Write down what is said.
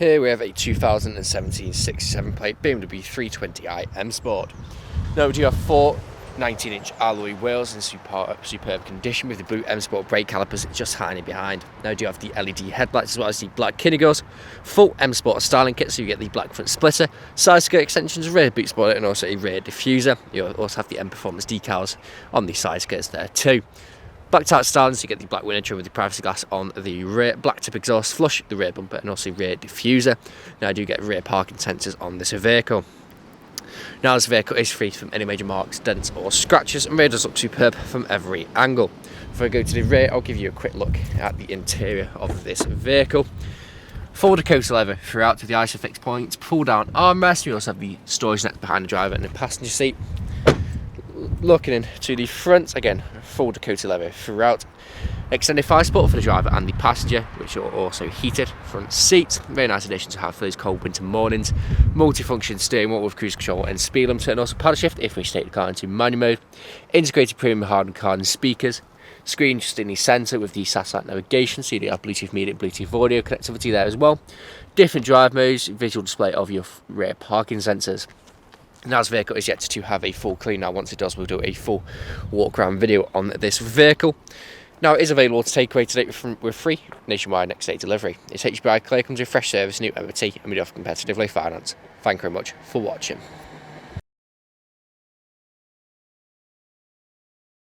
Here we have a 2017 67 plate BMW 320i M Sport. Now we do have four 19-inch alloy wheels in superb condition with the blue M Sport brake calipers just hiding behind. Now we do have the LED headlights as well as the black Kinegos, full M Sport styling kit, so you get the black front splitter, side skirt extensions, rear boot spoiler and also a rear diffuser. You also have the M Performance decals on the side skirts there too. Black type styling, so you get the black window trim with the privacy glass on the rear, black tip exhaust, flush the rear bumper and also rear diffuser. Now I do get rear parking sensors on this vehicle. Now this vehicle is free from any major marks, dents or scratches, and rear does look superb from every angle. Before I go to the rear, I'll give you a quick look at the interior of this vehicle. Full Dakota leather throughout to the ISOFIX points, pull down armrest. We also have the storage net behind the driver and the passenger seat. Looking into the front, again, full Dakota leather throughout. Extended thigh support for the driver and the passenger, which are also heated front seats. Very nice addition to have for those cold winter mornings. Multifunction steering wheel with cruise control and speed limiter, and also paddle shift if we take the car into manual mode. Integrated premium Harman Kardon speakers. Screen just in the centre with the satellite navigation, so you do have Bluetooth media, Bluetooth audio connectivity there as well. Different drive modes, visual display of your rear parking sensors. Now this vehicle is yet to have a full clean. Now once it does, we'll do a full walk around video on this vehicle. Now it is available to take away today with free nationwide next day delivery. It's HBI clear, comes with fresh service, new MOT, and we do have competitive finance. Thank you very much for watching.